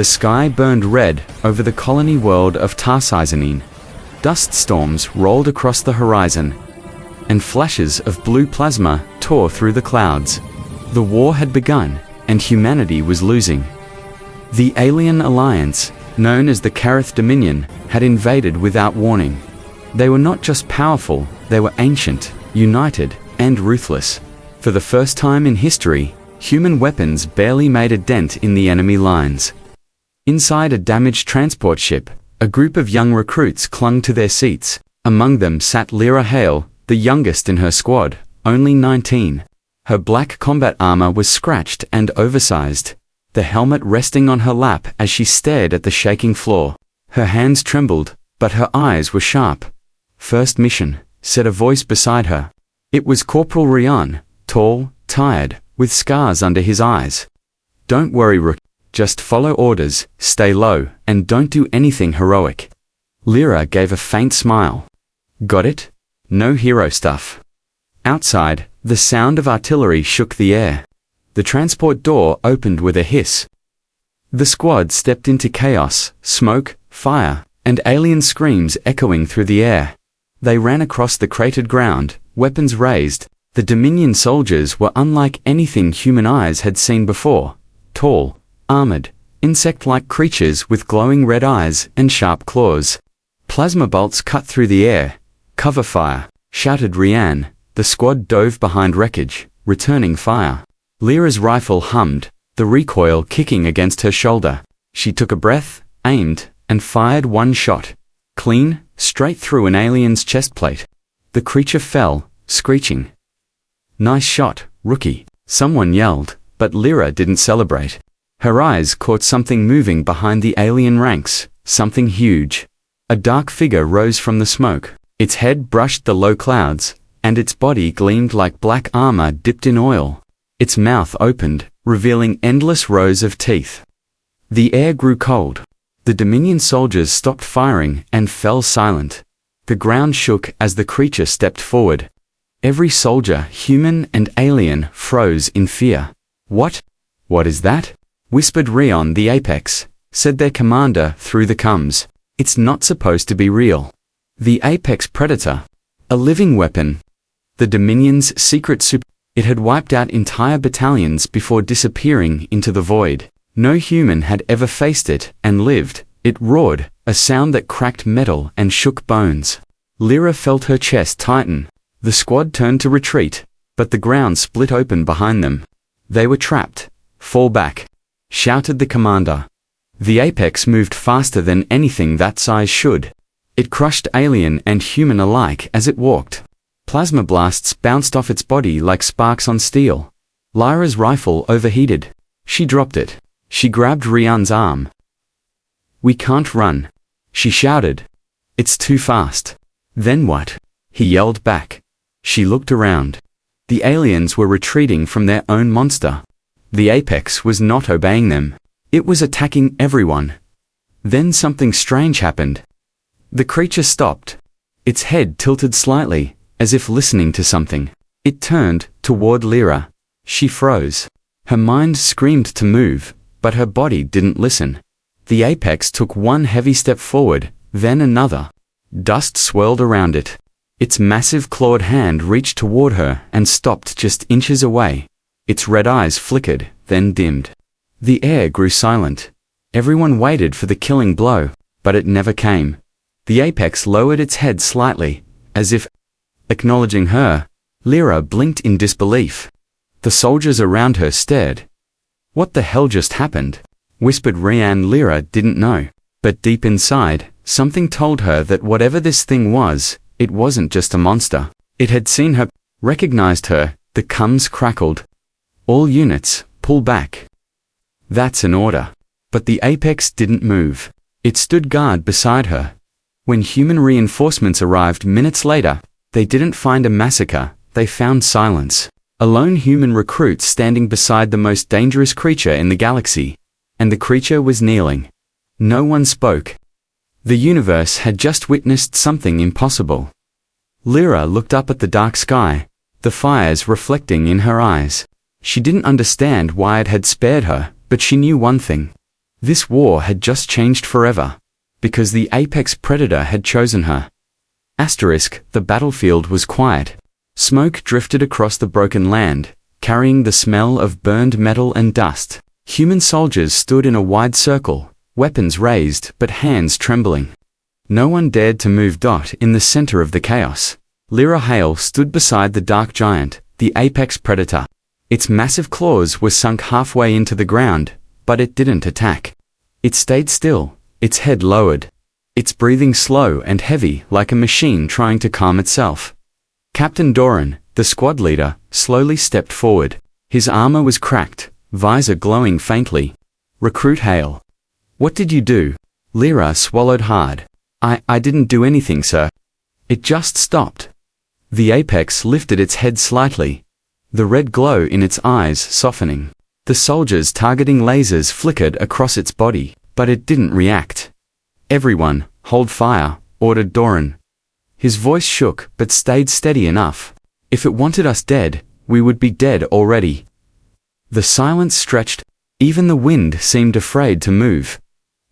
The sky burned red over the colony world of Tarsizanine. Dust storms rolled across the horizon, and flashes of blue plasma tore through the clouds. The war had begun, and humanity was losing. The alien alliance, known as the Kareth Dominion, had invaded without warning. They were not just powerful, they were ancient, united, and ruthless. For the first time in history, human weapons barely made a dent in the enemy lines. Inside a damaged transport ship, a group of young recruits clung to their seats. Among them sat Lira Hale, the youngest in her squad, only 19. Her black combat armor was scratched and oversized, the helmet resting on her lap as she stared at the shaking floor. Her hands trembled, but her eyes were sharp. "First mission," said a voice beside her. It was Corporal Rian, tall, tired, with scars under his eyes. "Don't worry, Rook. Just follow orders, stay low, and don't do anything heroic." Lira gave a faint smile. "Got it? No hero stuff." Outside, the sound of artillery shook the air. The transport door opened with a hiss. The squad stepped into chaos, smoke, fire, and alien screams echoing through the air. They ran across the cratered ground, weapons raised. The Dominion soldiers were unlike anything human eyes had seen before. Tall, armored, insect-like creatures with glowing red eyes and sharp claws. Plasma bolts cut through the air. "Cover fire," shouted Rian. The squad dove behind wreckage, returning fire. Lyra's rifle hummed, the recoil kicking against her shoulder. She took a breath, aimed, and fired one shot. Clean, straight through an alien's chest plate. The creature fell, screeching. "Nice shot, rookie," someone yelled, but Lira didn't celebrate. Her eyes caught something moving behind the alien ranks, something huge. A dark figure rose from the smoke. Its head brushed the low clouds, and its body gleamed like black armor dipped in oil. Its mouth opened, revealing endless rows of teeth. The air grew cold. The Dominion soldiers stopped firing and fell silent. The ground shook as the creature stepped forward. Every soldier, human and alien, froze in fear. "What? What is that?" whispered Rion the Apex, said their commander through the comms. "It's not supposed to be real." The Apex Predator. A living weapon. The Dominion's secret super. It had wiped out entire battalions before disappearing into the void. No human had ever faced it and lived. It roared, a sound that cracked metal and shook bones. Lira felt her chest tighten. The squad turned to retreat, but the ground split open behind them. They were trapped. "Fall back," shouted the commander. The Apex moved faster than anything that size should. It crushed alien and human alike as it walked. Plasma blasts bounced off its body like sparks on steel. Lyra's rifle overheated. She dropped it. She grabbed Rian's arm. "We can't run," she shouted. "It's too fast." "Then what?" he yelled back. She looked around. The aliens were retreating from their own monster. The Apex was not obeying them. It was attacking everyone. Then something strange happened. The creature stopped. Its head tilted slightly, as if listening to something. It turned toward Lira. She froze. Her mind screamed to move, but her body didn't listen. The Apex took one heavy step forward, then another. Dust swirled around it. Its massive clawed hand reached toward her and stopped just inches away. Its red eyes flickered, then dimmed. The air grew silent. Everyone waited for the killing blow, but it never came. The Apex lowered its head slightly, as if acknowledging her. Lira blinked in disbelief. The soldiers around her stared. "What the hell just happened?" whispered Rian. Lira didn't know, but deep inside, something told her that whatever this thing was, it wasn't just a monster. It had seen her, recognized her. The comms crackled. "All units, pull back." "That's an order." But the Apex didn't move. It stood guard beside her. When human reinforcements arrived minutes later, they didn't find a massacre, they found silence. A lone human recruit standing beside the most dangerous creature in the galaxy. And the creature was kneeling. No one spoke. The universe had just witnessed something impossible. Lira looked up at the dark sky, the fires reflecting in her eyes. She didn't understand why it had spared her, but she knew one thing. This war had just changed forever, because the apex predator had chosen her. The battlefield was quiet. Smoke drifted across the broken land, carrying the smell of burned metal and dust. Human soldiers stood in a wide circle, weapons raised but hands trembling. No one dared to move. In the center of the chaos, Lira Hale stood beside the dark giant, the apex predator. Its massive claws were sunk halfway into the ground, but it didn't attack. It stayed still, its head lowered, its breathing slow and heavy like a machine trying to calm itself. Captain Doran, the squad leader, slowly stepped forward. His armor was cracked, visor glowing faintly. Recruit Hale. What did you do? Lira swallowed hard. I didn't do anything, sir. It just stopped. The apex lifted its head slightly, the red glow in its eyes softening. The soldiers' targeting lasers flickered across its body, but it didn't react. Everyone, hold fire, ordered Doran. His voice shook but stayed steady enough. If it wanted us dead, we would be dead already. The silence stretched. Even the wind seemed afraid to move.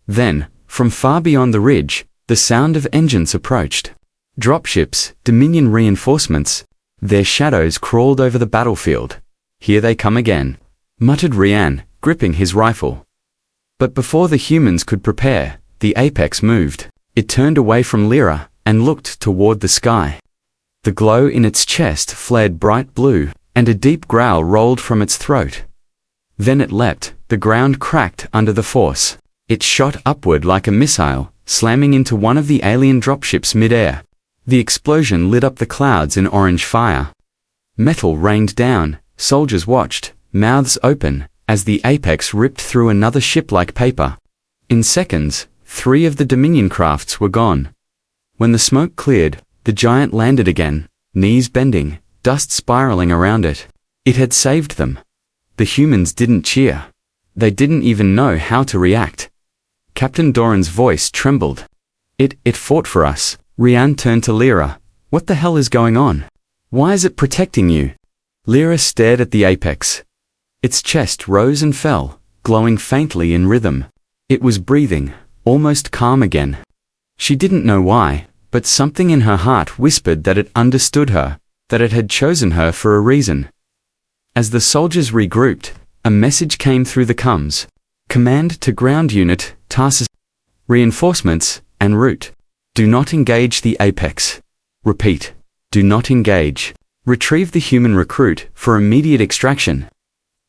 Then, from far beyond the ridge, the sound of engines approached. Dropships, Dominion reinforcements. Their shadows crawled over the battlefield. Here they come again, muttered Rian, gripping his rifle. But before the humans could prepare, the apex moved. It turned away from Lira and looked toward the sky. The glow in its chest flared bright blue, and a deep growl rolled from its throat. Then it leapt. The ground cracked under the force. It shot upward like a missile, slamming into one of the alien dropships mid-air. The explosion lit up the clouds in orange fire. Metal rained down. Soldiers watched, mouths open, as the apex ripped through another ship like paper. In seconds, 3 of the Dominion crafts were gone. When the smoke cleared, the giant landed again, knees bending, dust spiraling around it. It had saved them. The humans didn't cheer. They didn't even know how to react. Captain Doran's voice trembled. It fought for us. Rian turned to Lira. What the hell is going on? Why is it protecting you? Lira stared at the apex. Its chest rose and fell, glowing faintly in rhythm. It was breathing, almost calm again. She didn't know why, but something in her heart whispered that it understood her, that it had chosen her for a reason. As the soldiers regrouped, a message came through the comms. Command to ground unit, Tarsus. Reinforcements, en route. Do not engage the apex. Repeat. Do not engage. Retrieve the human recruit for immediate extraction.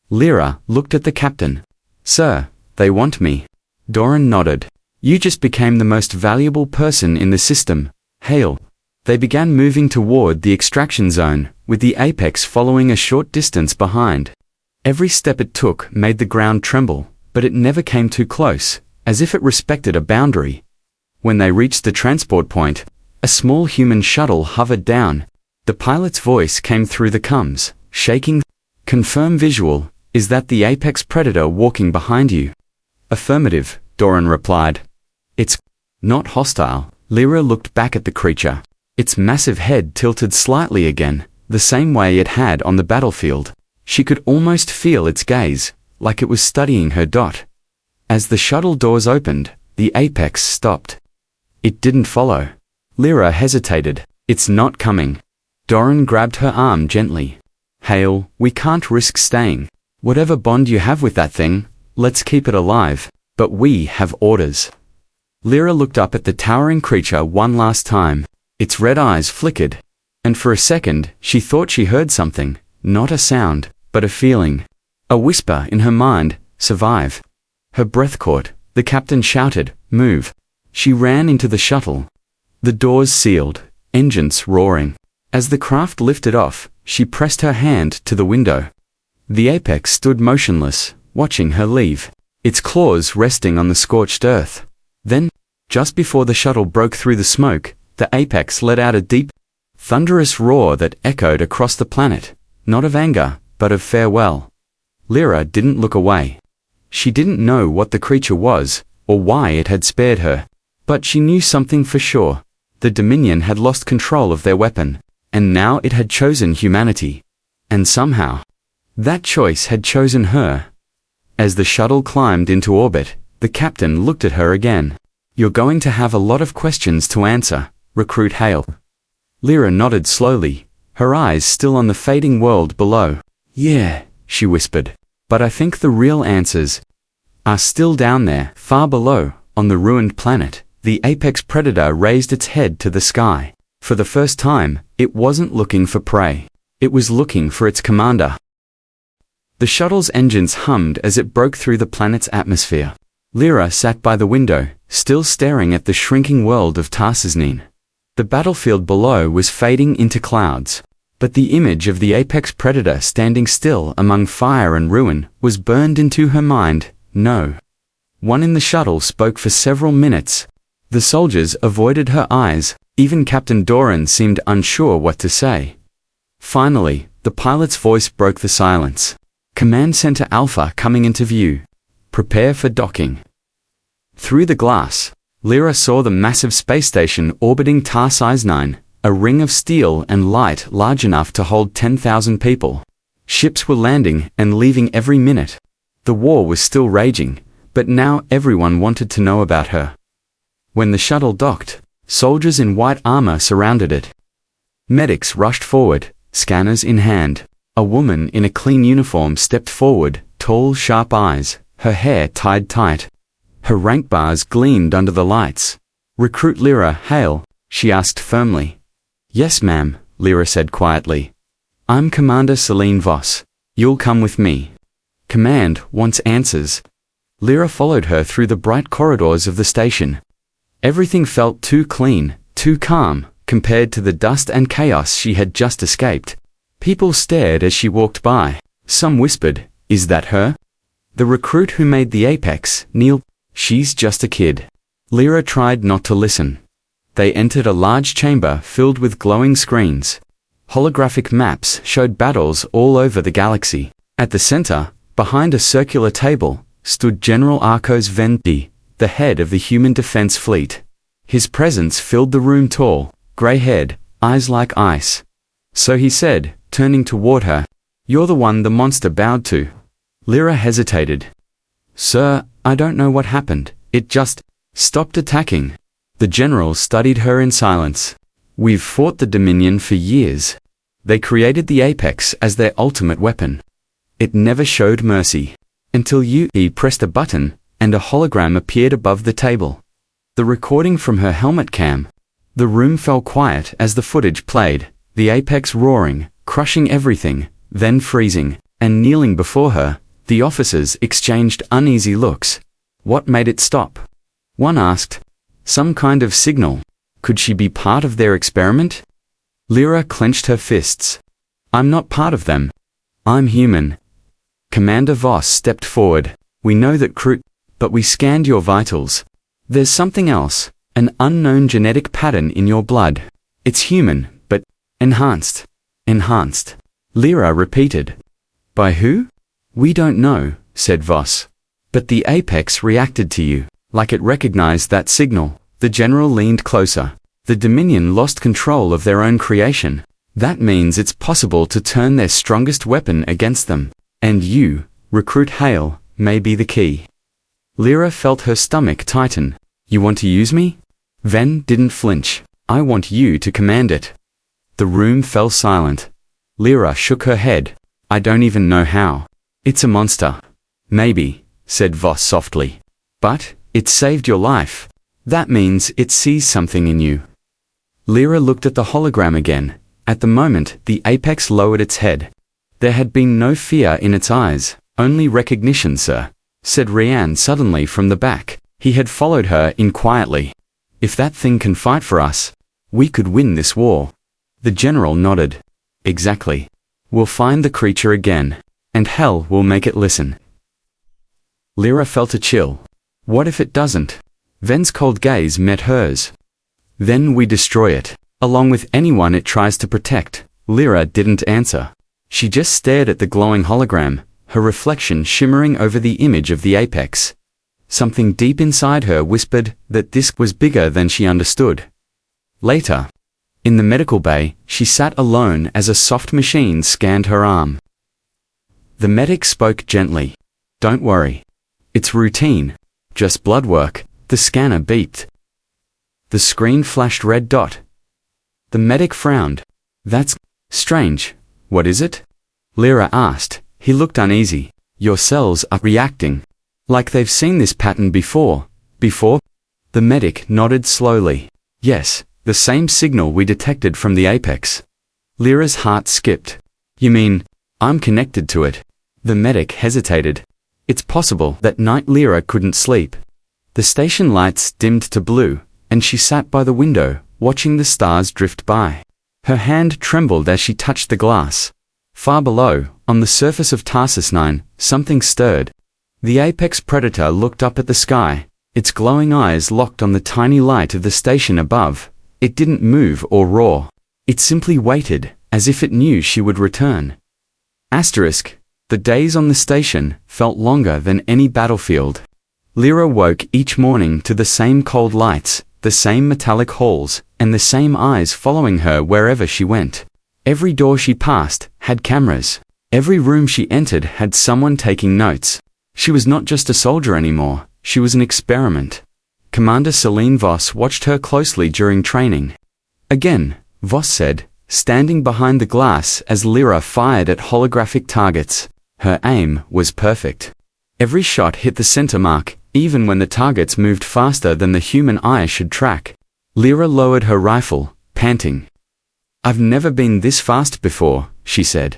Lira looked at the captain. Sir, they want me. Doran nodded. You just became the most valuable person in the system, Hale. They began moving toward the extraction zone, with the apex following a short distance behind. Every step it took made the ground tremble, but it never came too close, as if it respected a boundary. When they reached the transport point, a small human shuttle hovered down. The pilot's voice came through the comms, shaking. Confirm visual. Is that the apex predator walking behind you? Affirmative, Doran replied. It's not hostile. Lira looked back at the creature. Its massive head tilted slightly again, the same way it had on the battlefield. She could almost feel its gaze, like it was studying her. As the shuttle doors opened, the apex stopped. It didn't follow. Lira hesitated. It's not coming. Doran grabbed her arm gently. Hale, we can't risk staying. Whatever bond you have with that thing, let's keep it alive. But we have orders. Lira looked up at the towering creature one last time. Its red eyes flickered. And for a second, she thought she heard something. Not a sound, but a feeling. A whisper in her mind, survive. Her breath caught. The captain shouted, move. She ran into the shuttle. The doors sealed, engines roaring. As the craft lifted off, she pressed her hand to the window. The apex stood motionless, watching her leave, its claws resting on the scorched earth. Then, just before the shuttle broke through the smoke, the apex let out a deep, thunderous roar that echoed across the planet, not of anger, but of farewell. Lira didn't look away. She didn't know what the creature was, or why it had spared her. But she knew something for sure. The Dominion had lost control of their weapon, and now it had chosen humanity. And somehow, that choice had chosen her. As the shuttle climbed into orbit, The captain looked at her again. "You're going to have a lot of questions to answer, Recruit Hale." Lira nodded slowly, her eyes still on the fading world below. "Yeah," she whispered. "But I think the real answers are still down there, far below, on the ruined planet." The apex predator raised its head to the sky. For the first time, it wasn't looking for prey. It was looking for its commander. The shuttle's engines hummed as it broke through the planet's atmosphere. Lira sat by the window, still staring at the shrinking world of Tarsiznin. The battlefield below was fading into clouds, but the image of the apex predator standing still among fire and ruin was burned into her mind. No one in the shuttle spoke for several minutes. The soldiers avoided her eyes. Even Captain Doran seemed unsure what to say. Finally, the pilot's voice broke the silence. "Command Center Alpha coming into view. Prepare for docking." Through the glass, Lira saw the massive space station orbiting Tarsiznin, a ring of steel and light large enough to hold 10,000 people. Ships were landing and leaving every minute. The war was still raging, but now everyone wanted to know about her. When the shuttle docked, soldiers in white armor surrounded it. Medics rushed forward, scanners in hand. A woman in a clean uniform stepped forward, tall, sharp eyes, her hair tied tight. Her rank bars gleamed under the lights. "Recruit Lira Hale?" she asked firmly. "Yes, ma'am," Lira said quietly. "I'm Commander Celine Voss. You'll come with me. Command wants answers." Lira followed her through the bright corridors of the station. Everything felt too clean, too calm, compared to the dust and chaos she had just escaped. People stared as she walked by. Some whispered, "Is that her? The recruit who made the apex, Neil? She's just a kid." Lira tried not to listen. They entered a large chamber filled with glowing screens. Holographic maps showed battles all over the galaxy. At the center, behind a circular table, stood General Arcos Vendi, the head of the Human Defense Fleet. His presence filled the room, tall, gray-haired, eyes like ice. So he said, turning toward her, "You're the one the monster bowed to." Lira hesitated. "Sir, I don't know what happened. It just stopped attacking." The general studied her in silence. "We've fought the Dominion for years. They created the Apex as their ultimate weapon. It never showed mercy. Until he pressed a button, and a hologram appeared above the table. The recording from her helmet cam. The room fell quiet as the footage played, the Apex roaring, crushing everything, then freezing, and kneeling before her. The officers exchanged uneasy looks. What made it stop? One asked. Some kind of signal. Could she be part of their experiment? Lira clenched her fists. "I'm not part of them. I'm human." Commander Voss stepped forward. "We know that but we scanned your vitals. There's something else, an unknown genetic pattern in your blood. It's human, but enhanced." "Enhanced," Lira repeated. "By who?" "We don't know," said Voss. "But the Apex reacted to you, like it recognized that signal." The general leaned closer. "The Dominion lost control of their own creation. That means it's possible to turn their strongest weapon against them. And you, Recruit Hale, may be the key." Lira felt her stomach tighten. "You want to use me?" Ven didn't flinch. "I want you to command it." The room fell silent. Lira shook her head. "I don't even know how. It's a monster." "Maybe," said Voss softly. "But it saved your life. That means it sees something in you." Lira looked at the hologram again. At the moment, the Apex lowered its head. There had been no fear in its eyes, only recognition, sir, said Rian suddenly from the back. He had followed her in quietly. "If that thing can fight for us, we could win this war." The general nodded. "Exactly. We'll find the creature again, and hell will make it listen." Lira felt a chill. What if it doesn't? Ven's cold gaze met hers. "Then we destroy it, along with anyone it tries to protect." Lira didn't answer. She just stared at the glowing hologram, her reflection shimmering over the image of the Apex. Something deep inside her whispered that this was bigger than she understood. Later, in the medical bay, she sat alone as a soft machine scanned her arm. The medic spoke gently. "Don't worry. It's routine. Just blood work. The scanner beeped. The screen flashed red dot. The medic frowned. That's strange. What is it? Lira asked. He looked uneasy. Your cells are reacting. Like they've seen this pattern before. Before? The medic nodded slowly. Yes, the same signal we detected from the apex. Lira's heart skipped. You mean, I'm connected to it? The medic hesitated. It's possible that night Lira couldn't sleep. The station lights dimmed to blue, and she sat by the window, watching the stars drift by. Her hand trembled as she touched the glass. Far below, on the surface of Tarsus 9, something stirred. The apex predator looked up at the sky, its glowing eyes locked on the tiny light of the station above. It didn't move or roar. It simply waited, as if it knew she would return. Asterisk. The days on the station felt longer than any battlefield. Lira woke each morning to the same cold lights, the same metallic halls, and the same eyes following her wherever she went. Every door she passed had cameras. Every room she entered had someone taking notes. She was not just a soldier anymore, she was an experiment. Commander Celine Voss watched her closely during training. Again, Voss said, standing behind the glass as Lira fired at holographic targets. Her aim was perfect. Every shot hit the center mark, even when the targets moved faster than the human eye should track. Lira lowered her rifle, panting. I've never been this fast before, she said.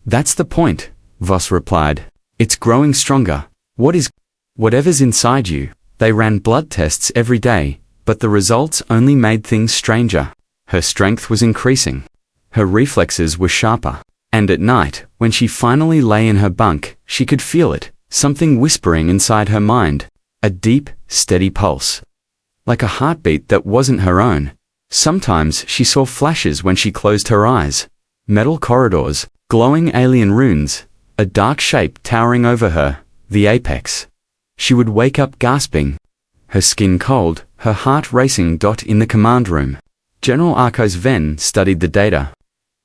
That's the point, Voss replied. It's growing stronger. Whatever's inside you. They ran blood tests every day, but the results only made things stranger. Her strength was increasing. Her reflexes were sharper. And at night, when she finally lay in her bunk, she could feel it, something whispering inside her mind. A deep, steady pulse. Like a heartbeat that wasn't her own. Sometimes she saw flashes when she closed her eyes. Metal corridors, glowing alien runes, a dark shape towering over her, the apex. She would wake up gasping, her skin cold, her heart racing. In the command room. General Arcos Venn studied the data.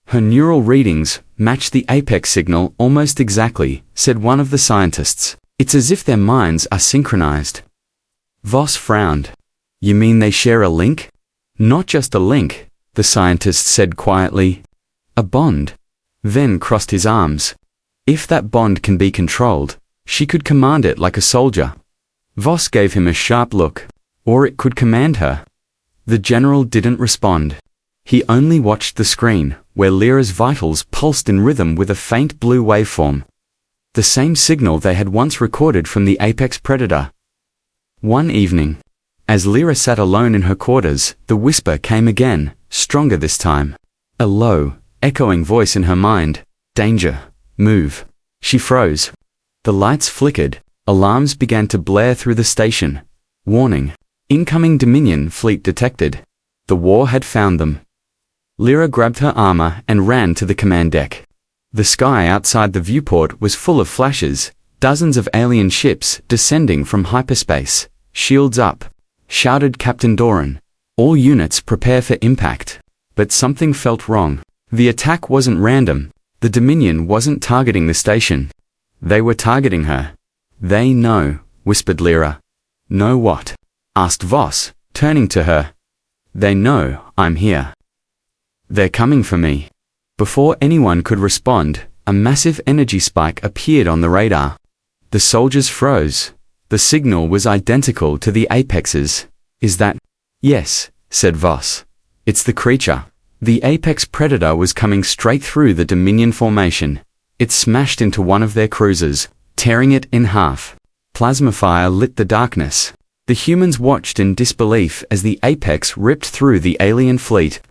Her neural readings match the apex signal almost exactly, said one of the scientists. It's as if their minds are synchronized. Voss frowned. You mean they share a link? Not just a link, the scientist said quietly. A bond. Venn crossed his arms. If that bond can be controlled, she could command it like a soldier. Voss gave him a sharp look. Or it could command her. The general didn't respond. He only watched the screen, where Lira's vitals pulsed in rhythm with a faint blue waveform. The same signal they had once recorded from the apex predator. One evening, as Lira sat alone in her quarters, the whisper came again, stronger this time. A low, echoing voice in her mind. Danger. Move. She froze. The lights flickered. Alarms began to blare through the station. Warning. Incoming Dominion fleet detected. The war had found them. Lira grabbed her armor and ran to the command deck. The sky outside the viewport was full of flashes, dozens of alien ships descending from hyperspace. Shields up, shouted Captain Doran. All units prepare for impact. But something felt wrong. The attack wasn't random. The Dominion wasn't targeting the station. They were targeting her. They know, whispered Lira. Know what? Asked Voss, turning to her. They know I'm here. They're coming for me. Before anyone could respond, a massive energy spike appeared on the radar. The soldiers froze. The signal was identical to the apex's. Is that? Yes, said Voss. It's the creature. The apex predator was coming straight through the Dominion formation. It smashed into one of their cruisers, tearing it in half. Plasma fire lit the darkness. The humans watched in disbelief as the apex ripped through the alien fleet,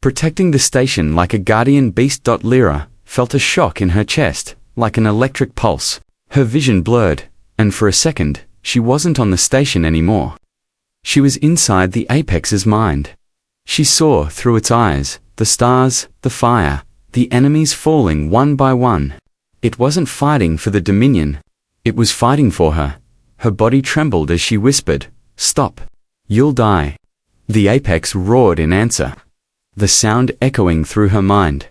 protecting the station like a guardian beast. Lira felt a shock in her chest, like an electric pulse. Her vision blurred, and for a second, she wasn't on the station anymore. She was inside the apex's mind. She saw through its eyes, the stars, the fire, the enemies falling one by one. It wasn't fighting for the Dominion. It was fighting for her. Her body trembled as she whispered, "Stop. You'll die." The apex roared in answer, the sound echoing through her mind.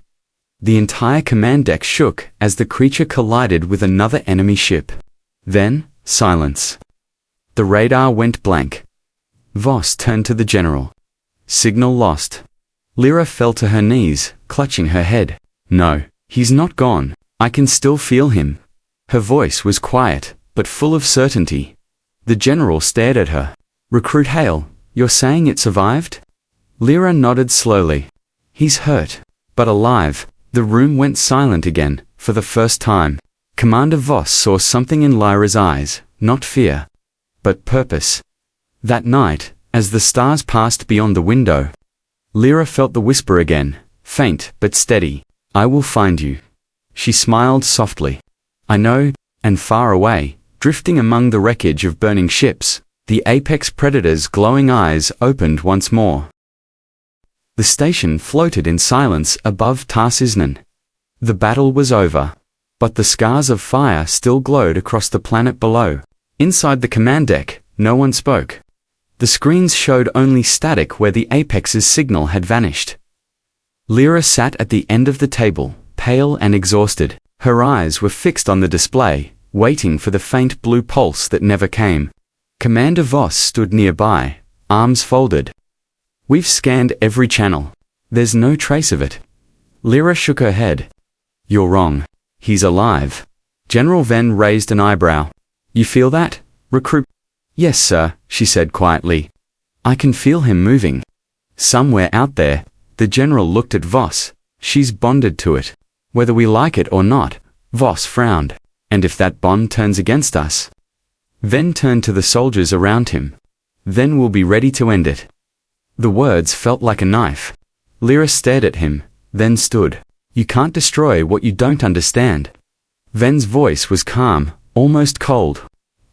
The entire command deck shook as the creature collided with another enemy ship. Then, silence. The radar went blank. Voss turned to the general. Signal lost. Lira fell to her knees, clutching her head. No, he's not gone. I can still feel him. Her voice was quiet, but full of certainty. The general stared at her. Recruit Hale, you're saying it survived? Lira nodded slowly. He's hurt, but alive. The room went silent again, for the first time. Commander Voss saw something in Lyra's eyes, not fear, but purpose. That night, as the stars passed beyond the window, Lira felt the whisper again, faint but steady. I will find you. She smiled softly. I know, and far away, drifting among the wreckage of burning ships, the apex predator's glowing eyes opened once more. The station floated in silence above Tarsiznan. The battle was over, but the scars of fire still glowed across the planet below. Inside the command deck, no one spoke. The screens showed only static where the apex's signal had vanished. Lira sat at the end of the table, pale and exhausted. Her eyes were fixed on the display, waiting for the faint blue pulse that never came. Commander Voss stood nearby, arms folded. We've scanned every channel. There's no trace of it. Lira shook her head. You're wrong. He's alive. General Venn raised an eyebrow. You feel that, recruit? Yes, sir, she said quietly. I can feel him moving. Somewhere out there. The general looked at Voss. She's bonded to it. Whether we like it or not. Voss frowned. And if that bond turns against us? Venn turned to the soldiers around him. Then we'll be ready to end it. The words felt like a knife. Lira stared at him, then stood. You can't destroy what you don't understand. Venn's voice was calm, almost cold.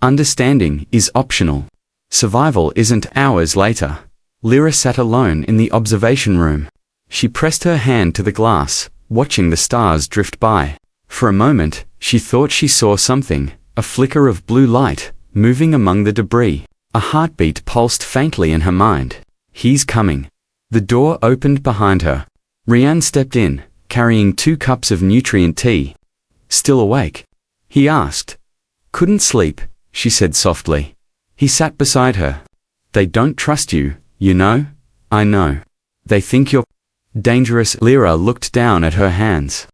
Understanding is optional. Survival isn't. Hours later, Lira sat alone in the observation room. She pressed her hand to the glass, watching the stars drift by. For a moment, she thought she saw something, a flicker of blue light, moving among the debris. A heartbeat pulsed faintly in her mind. He's coming. The door opened behind her. Rian stepped in, carrying 2 cups of nutrient tea. Still awake? He asked. Couldn't sleep, she said softly. He sat beside her. They don't trust you, you know? I know. They think you're dangerous. Lira looked down at her hands.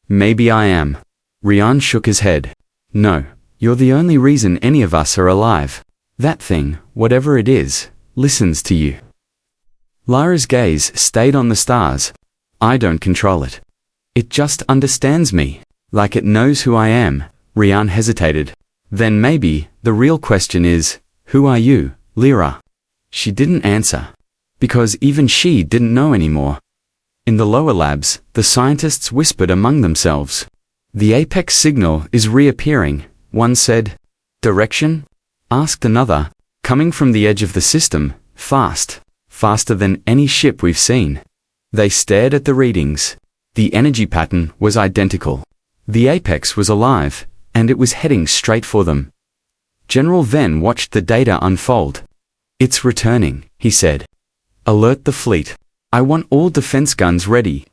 Maybe I am. Rian shook his head. No, you're the only reason any of us are alive. That thing, whatever it is, listens to you. Lyra's gaze stayed on the stars. I don't control it. It just understands me, like it knows who I am. Rian hesitated. Then maybe, the real question is, who are you, Lira? She didn't answer. Because even she didn't know anymore. In the lower labs, the scientists whispered among themselves. The apex signal is reappearing, one said. Direction? Asked another. Coming from the edge of the system, fast. Faster than any ship we've seen. They stared at the readings. The energy pattern was identical. The apex was alive, and it was heading straight for them. General Venn watched the data unfold. It's returning, he said. Alert the fleet. I want all defense guns ready.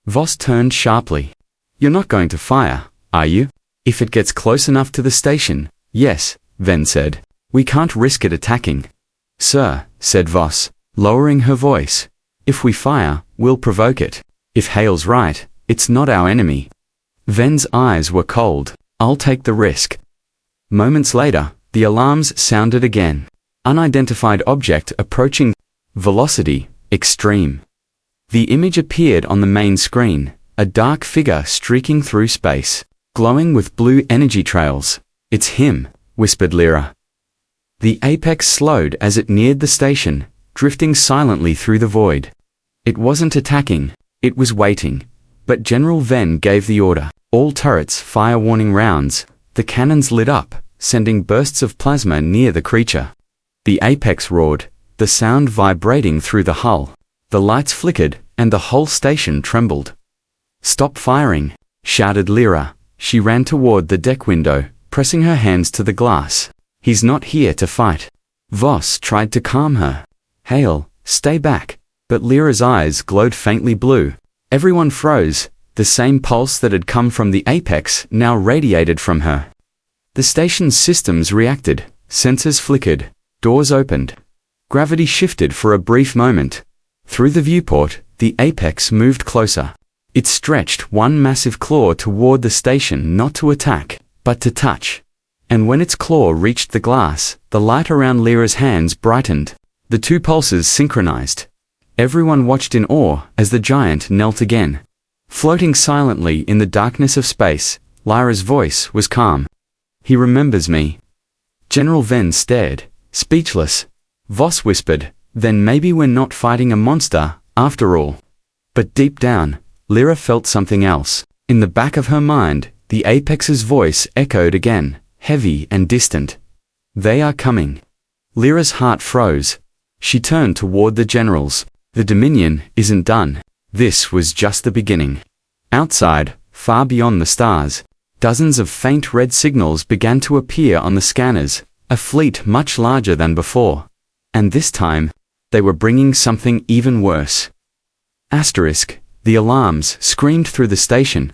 Voss turned sharply. You're not going to fire, are you? If it gets close enough to the station, yes, Venn said. We can't risk it attacking. Sir, said Voss, lowering her voice. If we fire, we'll provoke it. If Hale's right, it's not our enemy. Venn's eyes were cold. I'll take the risk. Moments later, the alarms sounded again. Unidentified object approaching. Velocity, extreme. The image appeared on the main screen, a dark figure streaking through space, glowing with blue energy trails. It's him, whispered Lira. The apex slowed as it neared the station, drifting silently through the void. It wasn't attacking, it was waiting. But General Venn gave the order. All turrets fire warning rounds. The cannons lit up, sending bursts of plasma near the creature. The apex roared, the sound vibrating through the hull. The lights flickered, and the whole station trembled. Stop firing, shouted Lira. She ran toward the deck window, pressing her hands to the glass. He's not here to fight. Voss tried to calm her. Hale, stay back. But Lira's eyes glowed faintly blue. Everyone froze. The same pulse that had come from the apex now radiated from her. The station's systems reacted. Sensors flickered. Doors opened. Gravity shifted for a brief moment. Through the viewport, the apex moved closer. It stretched one massive claw toward the station, not to attack, but to touch. And when its claw reached the glass, the light around Lira's hands brightened. The two pulses synchronized. Everyone watched in awe as the giant knelt again. Floating silently in the darkness of space, Lira's voice was calm. "He remembers me." General Ven stared, speechless. Voss whispered, "Then maybe we're not fighting a monster, after all." But deep down, Lira felt something else. In the back of her mind, the apex's voice echoed again, heavy and distant. "They are coming." Lira's heart froze. She turned toward the generals. The Dominion isn't done. This was just the beginning. Outside, far beyond the stars, dozens of faint red signals began to appear on the scanners, a fleet much larger than before. And this time, they were bringing something even worse. Asterisk, the alarms screamed through the station.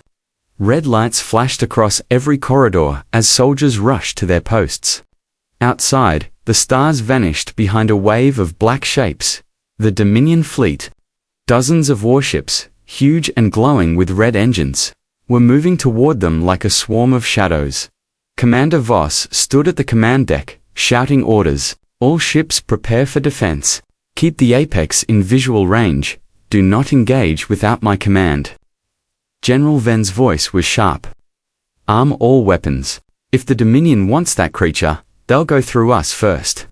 Red lights flashed across every corridor as soldiers rushed to their posts. Outside, the stars vanished behind a wave of black shapes. The Dominion fleet, dozens of warships, huge and glowing with red engines, were moving toward them like a swarm of shadows. Commander Voss stood at the command deck, shouting orders. "All ships prepare for defense. Keep the apex in visual range. Do not engage without my command." General Ven's voice was sharp. "Arm all weapons. If the Dominion wants that creature, they'll go through us first."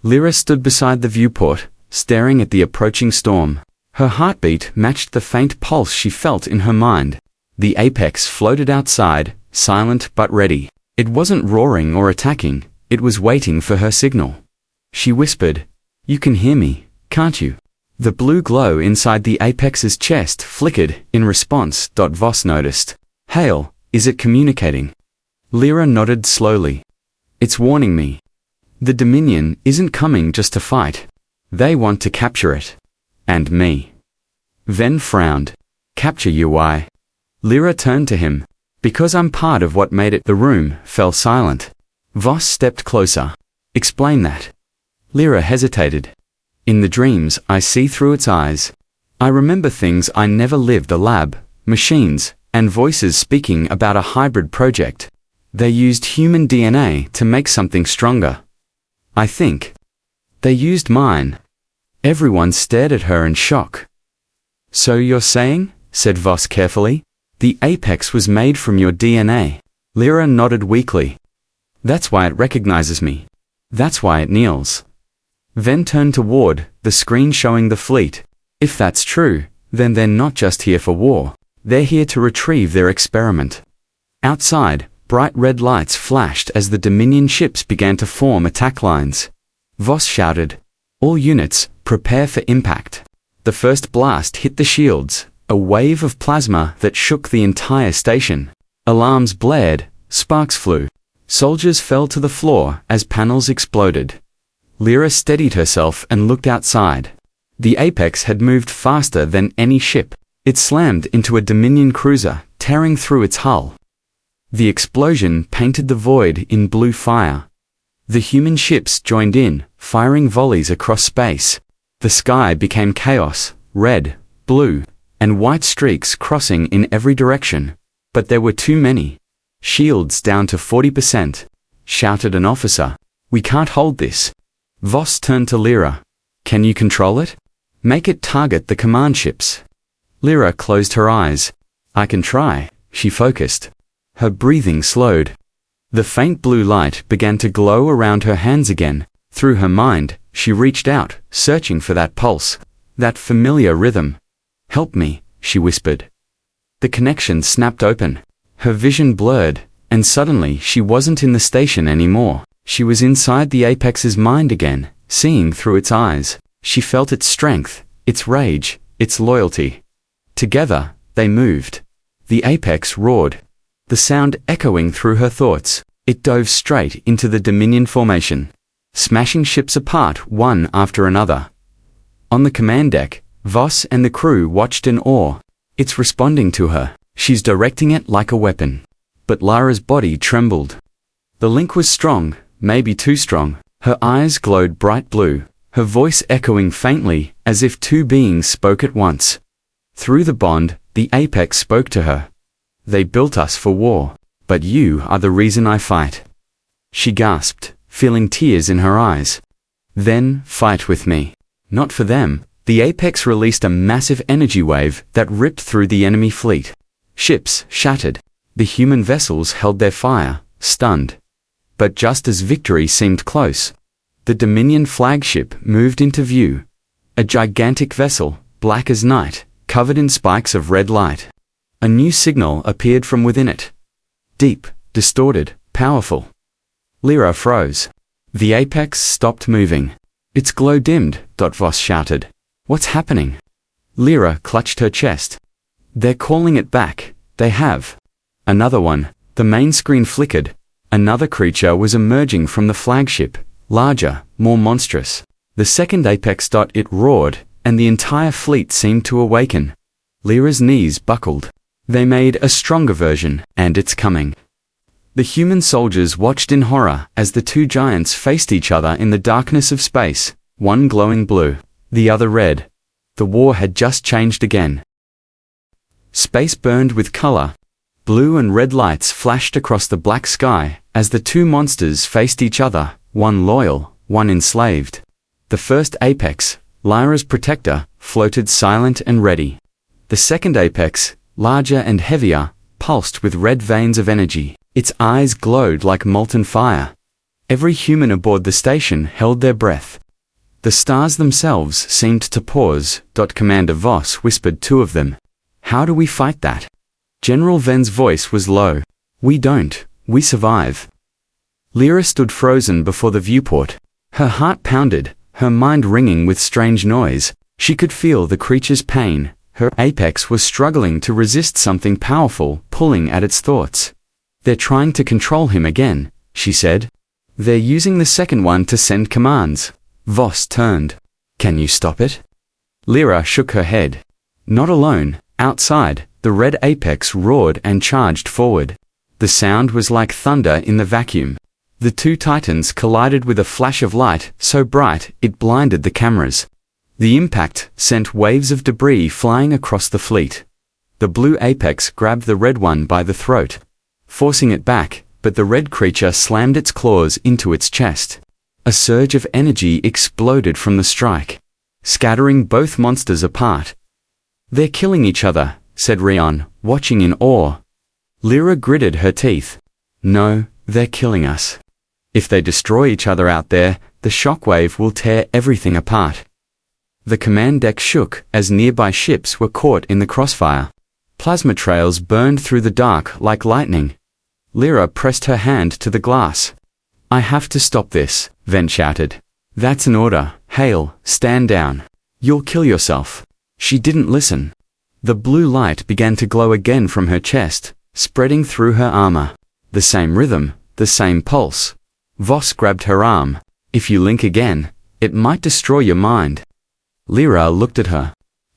Lira stood beside the viewport, staring at the approaching storm. Her heartbeat matched the faint pulse she felt in her mind. The apex floated outside, silent but ready. It wasn't roaring or attacking, it was waiting for her signal. She whispered, "You can hear me, can't you?" The blue glow inside the apex's chest flickered in response. Voss noticed. "Hale, is it communicating?" Lira nodded slowly. "It's warning me. The Dominion isn't coming just to fight. They want to capture it. And me." Ven frowned. "Capture you, why?" Lira turned to him. "Because I'm part of what made it." The room fell silent. Voss stepped closer. "Explain that." Lira hesitated. "In the dreams, I see through its eyes. I remember things I never lived: a lab, machines, and voices speaking about a hybrid project. They used human DNA to make something stronger. I think they used mine." Everyone stared at her in shock. "So you're saying," said Voss carefully, "the apex was made from your DNA?" Lira nodded weakly. "That's why it recognizes me. That's why it kneels." Ven turned toward the screen showing the fleet. "If that's true, then they're not just here for war. They're here to retrieve their experiment." Outside, bright red lights flashed as the Dominion ships began to form attack lines. Voss shouted, "All units, prepare for impact." The first blast hit the shields, a wave of plasma that shook the entire station. Alarms blared, sparks flew. Soldiers fell to the floor as panels exploded. Lira steadied herself and looked outside. The apex had moved faster than any ship. It slammed into a Dominion cruiser, tearing through its hull. The explosion painted the void in blue fire. The human ships joined in, firing volleys across space. The sky became chaos, red, blue, and white streaks crossing in every direction. But there were too many. "Shields down to 40%, shouted an officer. "We can't hold this." Voss turned to Lira. "Can you control it? Make it target the command ships." Lira closed her eyes. "I can try." She focused. Her breathing slowed. The faint blue light began to glow around her hands again. Through her mind, she reached out, searching for that pulse, that familiar rhythm. "Help me," she whispered. The connection snapped open. Her vision blurred, and suddenly she wasn't in the station anymore. She was inside the apex's mind again, seeing through its eyes. She felt its strength, its rage, its loyalty. Together, they moved. The apex roared, the sound echoing through her thoughts. It dove straight into the Dominion formation, smashing ships apart one after another. On the command deck, Voss and the crew watched in awe. "It's responding to her. She's directing it like a weapon." But Lira's body trembled. The link was strong, maybe too strong. Her eyes glowed bright blue, her voice echoing faintly, as if two beings spoke at once. Through the bond, the apex spoke to her. They built us for war, but you are the reason I fight. She gasped, feeling tears in her eyes. Then, fight with me. Not for them. The apex released a massive energy wave that ripped through the enemy fleet. Ships shattered. The human vessels held their fire, stunned. But just as victory seemed close, the Dominion flagship moved into view. A gigantic vessel, black as night, covered in spikes of red light. A new signal appeared from within it. Deep, distorted, powerful. Lira froze. The apex stopped moving. Its glow dimmed, Voss shouted. What's happening? Lira clutched her chest. They're calling it back. They have. Another one. The main screen flickered. Another creature was emerging from the flagship, larger, more monstrous. The second apex. It roared, and the entire fleet seemed to awaken. Lira's knees buckled. They made a stronger version, and it's coming. The human soldiers watched in horror as the two giants faced each other in the darkness of space, one glowing blue, the other red. The war had just changed again. Space burned with color. Blue and red lights flashed across the black sky as the two monsters faced each other, one loyal, one enslaved. The first apex, Lyra's protector, floated silent and ready. The second apex, larger and heavier, pulsed with red veins of energy. Its eyes glowed like molten fire. Every human aboard the station held their breath. The stars themselves seemed to pause. Commander Voss whispered two of them. How do we fight that? General Ven's voice was low. We don't. We survive. Lira stood frozen before the viewport. Her heart pounded, her mind ringing with strange noise. She could feel the creature's pain. Her apex was struggling to resist something powerful, pulling at its thoughts. They're trying to control him again, she said. They're using the second one to send commands. Voss turned. Can you stop it? Lira shook her head. Not alone. Outside, the red apex roared and charged forward. The sound was like thunder in the vacuum. The two titans collided with a flash of light so bright it blinded the cameras. The impact sent waves of debris flying across the fleet. The blue apex grabbed the red one by the throat, forcing it back, but the red creature slammed its claws into its chest. A surge of energy exploded from the strike, scattering both monsters apart. They're killing each other, said Rion, watching in awe. Lira gritted her teeth. No, they're killing us. If they destroy each other out there, the shockwave will tear everything apart. The command deck shook as nearby ships were caught in the crossfire. Plasma trails burned through the dark like lightning. Lira pressed her hand to the glass. I have to stop this, Ven shouted. That's an order. Hale, stand down. You'll kill yourself. She didn't listen. The blue light began to glow again from her chest, spreading through her armor. The same rhythm, the same pulse. Voss grabbed her arm. If you link again, it might destroy your mind. Lira looked at her.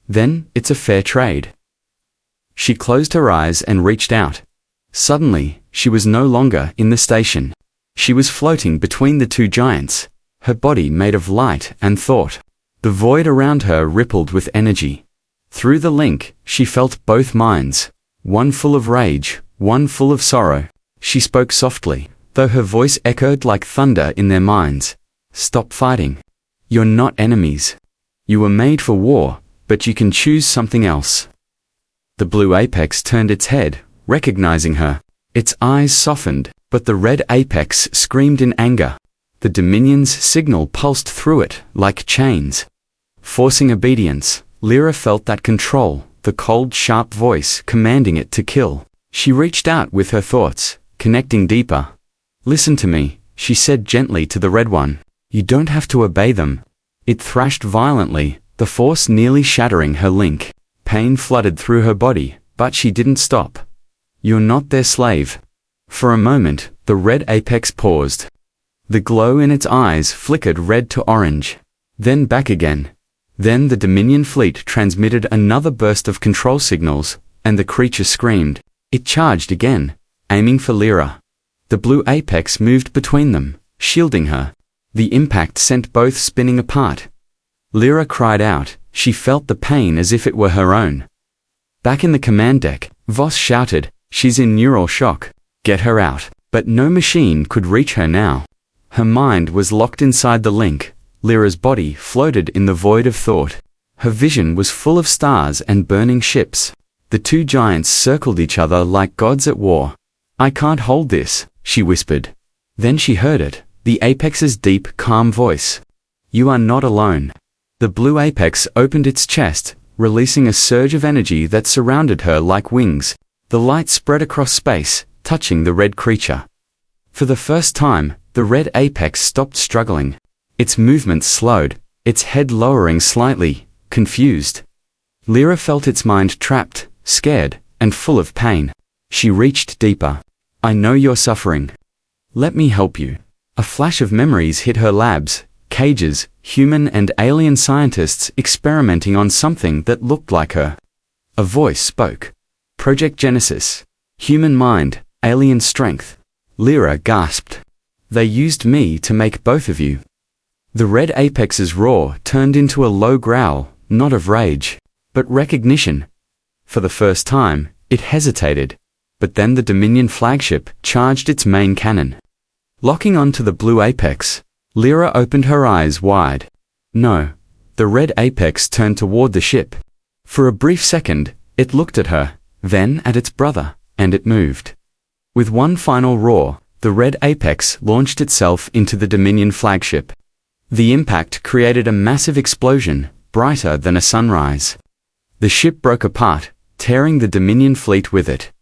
Then, it's a fair trade. She closed her eyes and reached out. Suddenly, she was no longer in the station. She was floating between the two giants, her body made of light and thought. The void around her rippled with energy. Through the link, she felt both minds, one full of rage, one full of sorrow. She spoke softly, though her voice echoed like thunder in their minds. Stop fighting. You're not enemies. You were made for war, but you can choose something else. The blue apex turned its head, recognizing her. Its eyes softened, but the red apex screamed in anger. The Dominion's signal pulsed through it like chains. Forcing obedience, Lira felt that control, the cold, sharp voice commanding it to kill. She reached out with her thoughts, connecting deeper. Listen to me, she said gently to the red one. You don't have to obey them. It thrashed violently, the force nearly shattering her link. Pain flooded through her body, but she didn't stop. You're not their slave. For a moment, the red apex paused. The glow in its eyes flickered red to orange, then back again. Then the Dominion fleet transmitted another burst of control signals, and the creature screamed. It charged again, aiming for Lira. The blue apex moved between them, shielding her. The impact sent both spinning apart. Lira cried out. She felt the pain as if it were her own. Back in the command deck, Voss shouted, "She's in neural shock. Get her out." But no machine could reach her now. Her mind was locked inside the link. Lyra's body floated in the void of thought. Her vision was full of stars and burning ships. The two giants circled each other like gods at war. "I can't hold this," she whispered. Then she heard it, the apex's deep, calm voice. "You are not alone." The blue apex opened its chest, releasing a surge of energy that surrounded her like wings. The light spread across space, touching the red creature. For the first time, the red apex stopped struggling. Its movements slowed, its head lowering slightly, confused. Lira felt its mind trapped, scared, and full of pain. She reached deeper. "I know you're suffering. Let me help you." A flash of memories hit her labs, cages, human and alien scientists experimenting on something that looked like her. A voice spoke. "Project Genesis. Human mind, alien strength." Lira gasped. "They used me to make both of you." The red apex's roar turned into a low growl, not of rage, but recognition. For the first time, it hesitated. But then the Dominion flagship charged its main cannon. Locking onto the blue apex, Lira opened her eyes wide. No. The red apex turned toward the ship. For a brief second, it looked at her, then at its brother, and it moved. With one final roar, the red apex launched itself into the Dominion flagship. The impact created a massive explosion, brighter than a sunrise. The ship broke apart, tearing the Dominion fleet with it.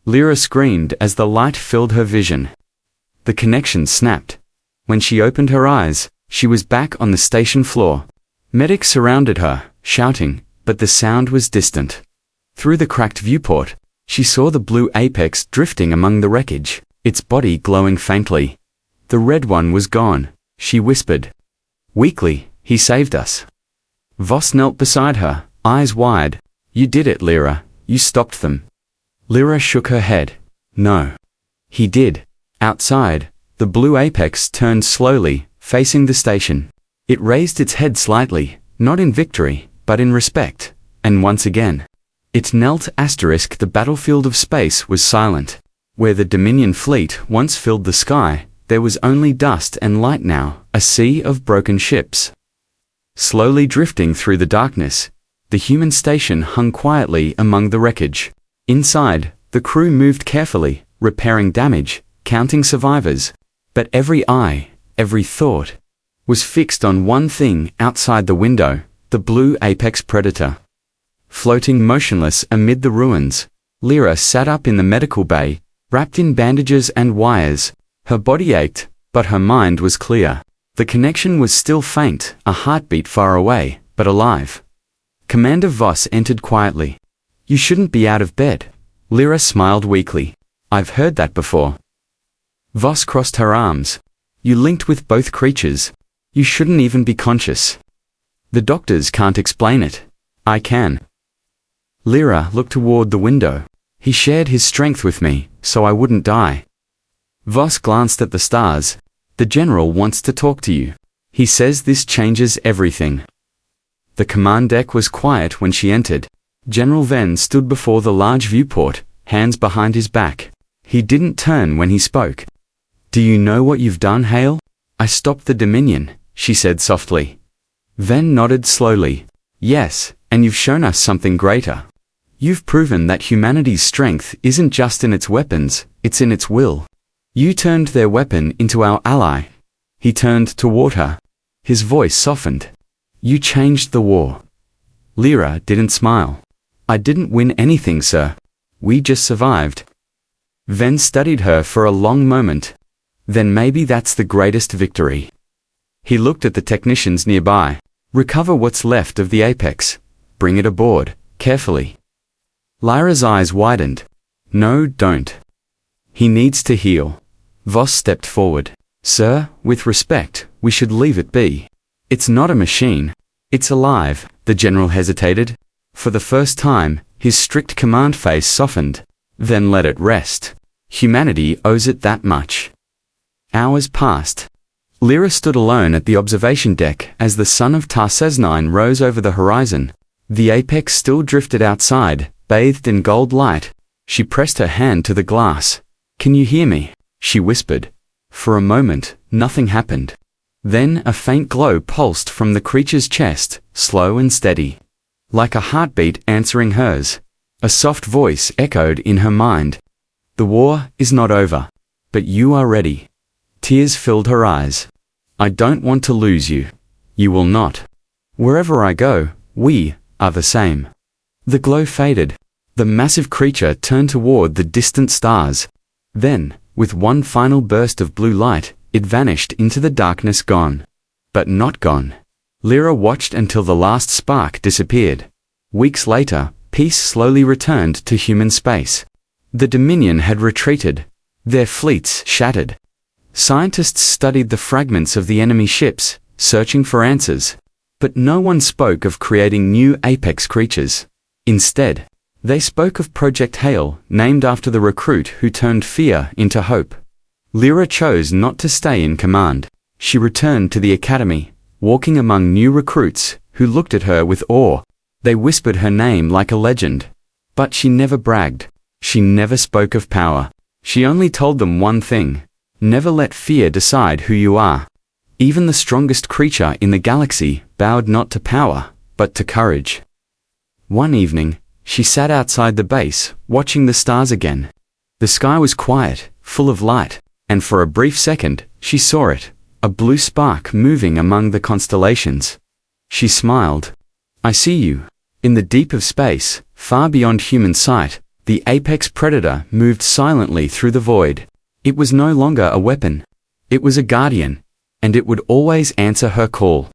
Lira screamed as the light filled her vision. The connection snapped. When she opened her eyes, she was back on the station floor. Medics surrounded her, shouting, but the sound was distant. Through the cracked viewport, she saw the blue apex drifting among the wreckage, its body glowing faintly. "The red one was gone," she whispered. Weakly, "He saved us." Voss knelt beside her, eyes wide. "You did it, Lira. You stopped them." Lira shook her head. "No. He did." Outside, the blue apex turned slowly, facing the station. It raised its head slightly, not in victory, but in respect, and once again. It knelt. The battlefield of space was silent. Where the Dominion fleet once filled the sky, there was only dust and light now, a sea of broken ships. Slowly drifting through the darkness, the human station hung quietly among the wreckage. Inside, the crew moved carefully, repairing damage, counting survivors. But every eye, every thought, was fixed on one thing outside the window, the blue apex predator. Floating motionless amid the ruins, Lira sat up in the medical bay, wrapped in bandages and wires. Her body ached, but her mind was clear. The connection was still faint, a heartbeat far away, but alive. Commander Voss entered quietly. "You shouldn't be out of bed." Lira smiled weakly. "I've heard that before." Voss crossed her arms. "You linked with both creatures. You shouldn't even be conscious. The doctors can't explain it. I can." Lira looked toward the window. "He shared his strength with me, so I wouldn't die." Voss glanced at the stars. "The general wants to talk to you. He says this changes everything." The command deck was quiet when she entered. General Venn stood before the large viewport, hands behind his back. He didn't turn when he spoke. "Do you know what you've done, Hale?" "I stopped the Dominion," she said softly. Venn nodded slowly. "Yes, and you've shown us something greater. You've proven that humanity's strength isn't just in its weapons, it's in its will. You turned their weapon into our ally." He turned toward her. His voice softened. "You changed the war." Lira didn't smile. "I didn't win anything, sir. We just survived." Venn studied her for a long moment. "Then maybe that's the greatest victory." He looked at the technicians nearby. "Recover what's left of the apex. Bring it aboard, carefully." Lyra's eyes widened. "No, don't. He needs to heal." Voss stepped forward. "Sir, with respect, we should leave it be. It's not a machine. It's alive." The general hesitated. For the first time, his strict command face softened. "Then let it rest. Humanity owes it that much." Hours passed. Lira stood alone at the observation deck as the sun of Tarsesnine rose over the horizon. The apex still drifted outside, bathed in gold light. She pressed her hand to the glass. "Can you hear me?" she whispered. For a moment, nothing happened. Then a faint glow pulsed from the creature's chest, slow and steady, like a heartbeat answering hers. A soft voice echoed in her mind. "The war is not over, but you are ready." Tears filled her eyes. "I don't want to lose you. You will not. Wherever I go, we are the same." The glow faded. The massive creature turned toward the distant stars. Then, with one final burst of blue light, it vanished into the darkness, gone. But not gone. Lira watched until the last spark disappeared. Weeks later, peace slowly returned to human space. The Dominion had retreated, their fleets shattered. Scientists studied the fragments of the enemy ships, searching for answers. But no one spoke of creating new apex creatures. Instead, they spoke of Project Hale, named after the recruit who turned fear into hope. Lira chose not to stay in command. She returned to the academy, walking among new recruits who looked at her with awe. They whispered her name like a legend. But she never bragged. She never spoke of power. She only told them one thing: never let fear decide who you are. Even the strongest creature in the galaxy bowed not to power, but to courage. One evening, she sat outside the base, watching the stars again. The sky was quiet, full of light, and for a brief second, she saw it, a blue spark moving among the constellations. She smiled. "I see you." In the deep of space, far beyond human sight, the apex predator moved silently through the void. It was no longer a weapon. It was a guardian, and it would always answer her call.